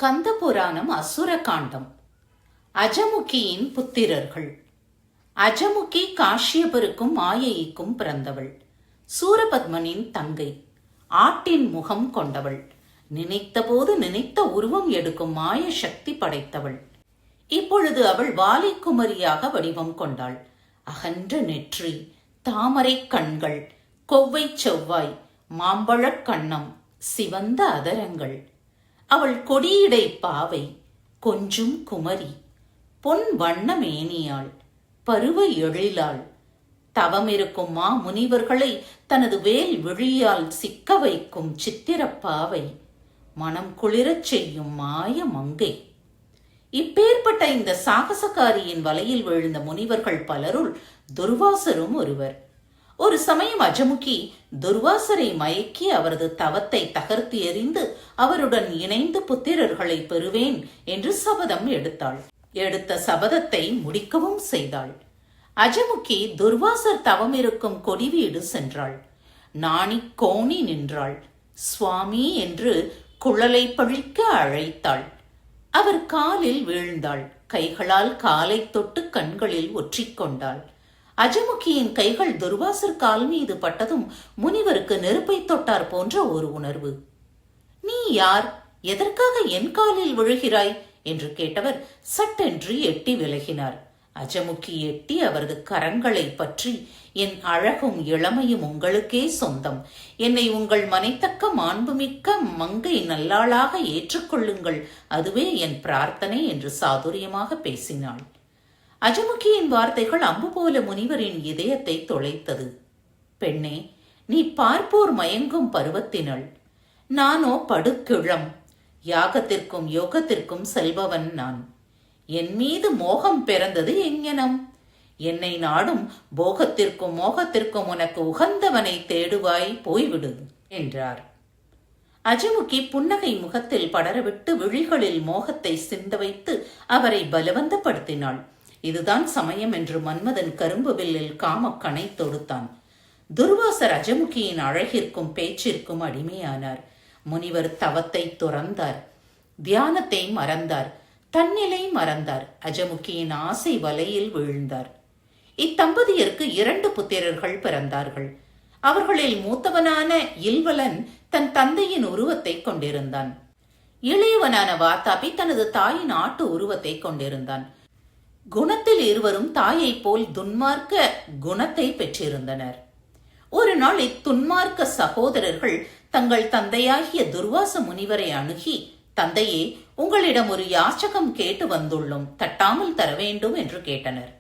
ஸ்கந்த புராணம் அசுர காண்டம். அஜமுகியின் புத்திரர்கள். அஜமுகி காஷ்யபருக்கும் மாயைக்கும் பிறந்தவள். சூரபத்மனின் தங்கை. ஆட்டின் முகம் கொண்டவள். நினைத்தபோது நினைத்த உருவம் எடுக்கும் மாய சக்தி படைத்தவள். இப்பொழுது அவள் வாலிக்குமரியாக வடிவம் கொண்டாள். அகன்ற நெற்றி, தாமரை கண்கள், கொவ்வை செவ்வாய், மாம்பழக் கன்னம், சிவந்த அதரங்கள். அவள் கொடியிடை பாவை, கொஞ்சும் குமரி, பொன் வண்ண மேனியாள், பருவ எழிலாள். தவமிருக்கும் மா முனிவர்களை தனது வேல் விழியால் சிக்க வைக்கும் சித்திரப்பாவை, மனம் குளிரச் செய்யும் மாய மங்கை. இப்பேற்பட்ட இந்த சாகசக்காரியின் வலையில் விழுந்த முனிவர்கள் பலருள் துர்வாசரும் ஒருவர். ஒரு சமயம் அஜமுகி துர்வாசரை மயக்கி அவரது தவத்தை தகர்த்து எறிந்து அவருடன் இணைந்து புத்திரர்களை பெறுவேன் என்று சபதம் எடுத்தாள். எடுத்த சபதத்தை முடிக்கவும் செய்தாள். அஜமுகி துர்வாசர் தவம் இருக்கும் கொடிவீடு சென்றாள். நாணி கோணி நின்றாள். சுவாமி என்று குழலை பழிக்க அழைத்தாள். அவர் காலில் வீழ்ந்தாள். கைகளால் காலை தொட்டு கண்களில் ஒற்றிக்கொண்டாள். அஜமுகியின் கைகள் துர்வாசர் கால் மீது பட்டதும் முனிவருக்கு நெருப்பை தொட்டார் போன்ற ஒரு உணர்வு. நீ யார்? எதற்காக என் காலில் விழுகிறாய் என்று கேட்டவர் சட்டென்று எட்டி விலகினார். அஜமுகி எட்டி அவரது கரங்களை பற்றி, என் அழகும் இளமையும் உங்களுக்கே சொந்தம். என்னை உங்கள் மனைத்தக்க மாண்புமிக்க மங்கை நல்லாளாக ஏற்றுக்கொள்ளுங்கள். அதுவே என் பிரார்த்தனை என்று சாதுரியமாக பேசினாள். அஜமுகியின் வார்த்தைகள் அம்பு போல முனிவரின் இதயத்தை தொலைத்தது. பெண்ணே, நீ பார்ப்போர் மயங்கும் பருவத்தினள். நானோ படுக்கிழம். யாகத்திற்கும் யோகத்திற்கும் செல்பவன் நான். என் மீது மோகம் பிறந்தது எங்ஙனம்? என்னை நாடும் போகத்திற்கும் மோகத்திற்கும் உனக்கு உகந்தவனை தேடுவாய், போய்விடு என்றார். அஜமுகி புன்னகை முகத்தில் படரவிட்டு விழிகளில் மோகத்தை சிந்த வைத்து அவரை பலவந்தப்படுத்தினாள். இதுதான் சமயம் என்று மன்மதன் கரும்பு வில்லில் காமக்கணை தொடுத்தான். துர்வாசர் அஜமுகியின் அழகிற்கும் பேச்சிற்கும் அடிமையானார். முனிவர் தவத்தை துறந்தார். தியானத்தை மறந்தார். தன்னிலை மறந்தார். அஜமுகியின் ஆசை வலையில் வீழ்ந்தார். இத்தம்பதியருக்கு 2 புத்திரர்கள் பிறந்தார்கள். அவர்களில் மூத்தவனான இல்வலன் தன் தந்தையின் உருவத்தை கொண்டிருந்தான். இளையவனான வாத்தாபி தனது தாயின் ஆட்டு உருவத்தை கொண்டிருந்தான். குணத்தில் இருவரும் தாயை போல் துன்மார்க்க குணத்தை பெற்றிருந்தனர். ஒரு நாள் இத்துன்மார்க்க சகோதரர்கள் தங்கள் தந்தையாகிய துர்வாச முனிவரை அணுகி, தந்தையே, உங்களிடம் ஒரு யாச்சகம் கேட்டு வந்துள்ளோம், தட்டாமல் தர வேண்டும் என்று கேட்டனர்.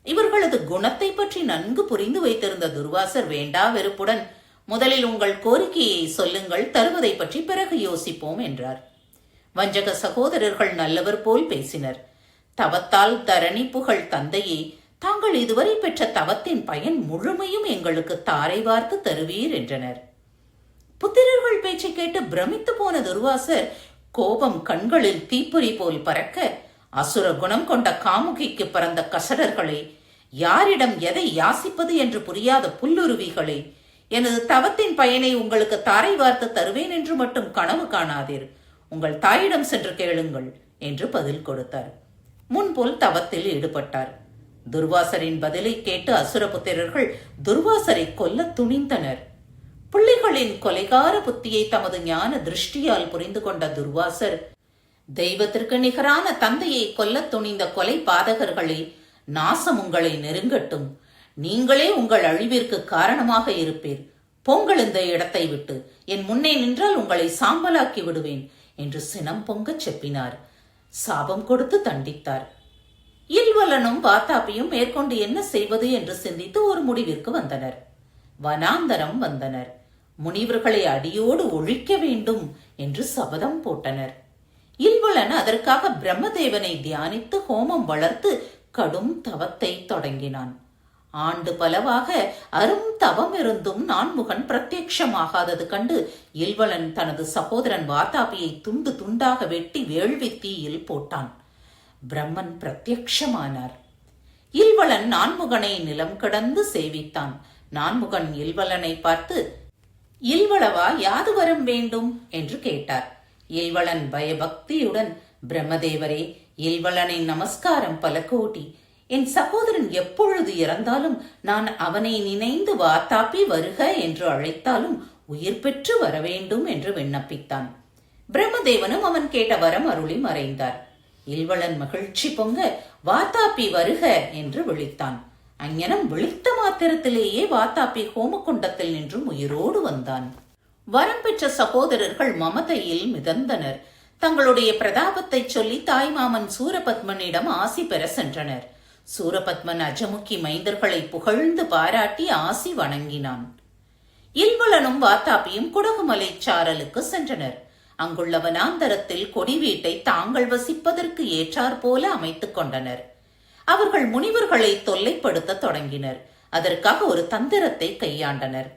இவர்களது குணத்தை பற்றி நன்கு புரிந்து வைத்திருந்த துர்வாசர் வேண்டா வெறுப்புடன், முதலில் உங்கள் கோரிக்கையை சொல்லுங்கள், தருவதை பற்றி பிறகு யோசிப்போம் என்றார். வஞ்சக சகோதரர்கள் நல்லவர் போல் பேசினர். தவத்தால் தரணி புகழ் தந்தையே, தாங்கள் இதுவரை பெற்ற தவத்தின் பயன் முழுமையும் எங்களுக்கு தாரை வார்த்து தருவீர் என்றனர். புத்திரர்கள் பேச்சை கேட்டு பிரமித்து போன துர்வாசர் கோபம் கண்களில் தீப்பொறி போல் பறக்க, அசுர குணம் கொண்ட காமுகிக்கு பிறந்த கசடர்களே, யாரிடம் எதை யாசிப்பது என்று புரியாத புல்லுருவிகளே, எனது தவத்தின் பயனை உங்களுக்கு தாரை வார்த்து தருவேன் என்று மட்டும் கனவு காணாதீர். உங்கள் தாயிடம் சென்று கேளுங்கள் என்று பதில் கொடுத்தார். முன்போல் தவத்தில் ஈடுபட்டார். துர்வாசரின் பதிலை கேட்டு அசுரபுத்திரர்கள் துர்வாசரை கொல்ல துணிந்தனர். பிள்ளைகளின் கொலைகார புத்தியை தமது ஞான திருஷ்டியால் புரிந்து கொண்ட துர்வாசர், தெய்வத்திற்கு நிகரான தந்தையை கொல்ல துணிந்த கொலை பாதகர்களே, நாசம் உங்களை நெருங்கட்டும். நீங்களே உங்கள் அழிவிற்கு காரணமாக இருப்பீர். பொங்கல் இந்த இடத்தை விட்டு. என் முன்னே நின்றால் உங்களை சாம்பலாக்கி விடுவேன் என்று சினம் பொங்கச் செப்பினார். சாபம் கொடுத்து தண்டித்தார். இல்வலனும் வாத்தாபியும் மேற்கொண்டு என்ன செய்வது என்று சிந்தித்து ஒரு முடிவிற்கு வந்தனர். வனாந்தரம் வந்தனர். முனிவர்களை அடியோடு ஒழிக்க வேண்டும் என்று சபதம் போட்டனர். இல்வலன் அதற்காக பிரம்மதேவனை தியானித்து ஹோமம் வளர்த்து கடும் தவத்தை தொடங்கினான். ஆண்டு பலவாக அரும் தவம் இருந்தும் நான்முகன் பிரத்யட்சமாகாதது கண்டு இல்வலன் தனது சகோதரன் வாத்தாபியை துண்டு துண்டாக வெட்டி வேள்வி தீயில் போட்டான். பிரம்மன் பிரத்யட்சமானார். இல்வலன் நான்முகனை நிலம் கடந்து சேவித்தான். நான்முகன் இல்வலனை பார்த்து, இல்வளவா யாது வரம் வேண்டும் என்று கேட்டார். இல்வளன் பயபக்தியுடன், பிரம்மதேவரே, இல்வளனின் நமஸ்காரம் பல கோடி. என் சகோதரன் எப்பொழுது இறந்தாலும் நான் அவனை நினைந்து வாதாபி வருக என்று அழைத்தாலும் உயிர் பெற்று வர வேண்டும் என்று விண்ணப்பித்தான். பிரம்மதேவனும் அவன் கேட்ட வரம் அருளி மறைந்தார். இல்வளன் மகிழ்ச்சி பொங்க வாதாபி வருக என்று விழித்தான். அங்ஙனம் விழித்த மாத்திரத்திலேயே வாதாபி ஹோமகுண்டத்தில் நின்றும் உயிரோடு வந்தான். வரம் பெற்ற சகோதரர்கள் மமதையில் மிதந்தனர். தங்களுடைய பிரதாபத்தை சொல்லி தாய்மாமன் சூரபத்மனிடம் ஆசி பெற சென்றனர். சூரபத்மன் அஜமுகி மைந்தர்களை புகழ்ந்து பாராட்டி ஆசி வணங்கினான். இல்வளனும் வாதாபியும் குடகுமலை சாரலுக்கு சென்றனர். அங்குள்ள வனாந்தரத்தில் கொடி வீட்டை தாங்கள் வசிப்பதற்கு ஏற்றாற் போல அமைத்துக் கொண்டனர். அவர்கள் முனிவர்களை தொல்லைப்படுத்த தொடங்கினர். அதற்காக ஒரு தந்திரத்தை கையாண்டனர்.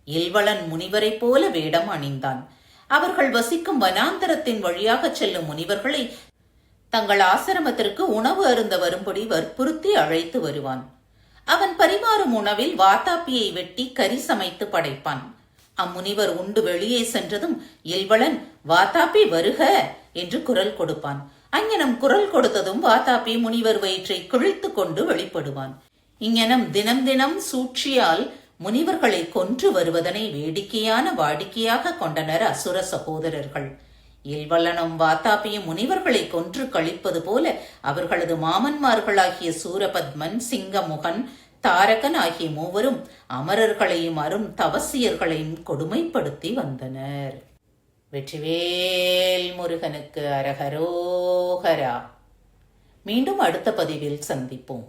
இல்வளன் முனிவரை போல வேடம் அணிந்தான். அவர்கள் வசிக்கும் வனாந்தரத்தின் வழியாக செல்லும் முனிவர்களை தங்கள் ஆசிரமத்திற்கு உணவு அருந்த வரும்படி வற்புறுத்தி அழைத்து வருவான். அவன் பரிமாறும் உணவில் வாதாபியை வெட்டி கறி சமைத்து படைப்பான். அம்முனிவர் உண்டு வெளியே சென்றதும் இல்வளன் வாதாபி வருக என்று குரல் கொடுப்பான். அங்ஙனம் குரல் கொடுத்ததும் வாதாபி முனிவர் வயிற்றை கிழித்து கொண்டு வெளிப்படுவான். இங்ஙனம் தினம் தினம் சூழ்ச்சியால் முனிவர்களை கொன்று வருவதனை வேடிக்கையான வாடிக்கையாக கொண்டனர் அசுர சகோதரர்கள். இல்வளனும் வாதாபியும் முனிவர்களை கொன்று கழிப்பது போல அவர்களது மாமன்மார்களாகிய சூரபத்மன், சிங்கமுகன், தாரகன் ஆகிய மூவரும் அமரர்களையும் அரும் தவசியர்களையும் கொடுமைப்படுத்தி வந்தனர். வெற்றிவேல் முருகனுக்கு அரகரோகரா. மீண்டும் அடுத்த பதிவில் சந்திப்போம்.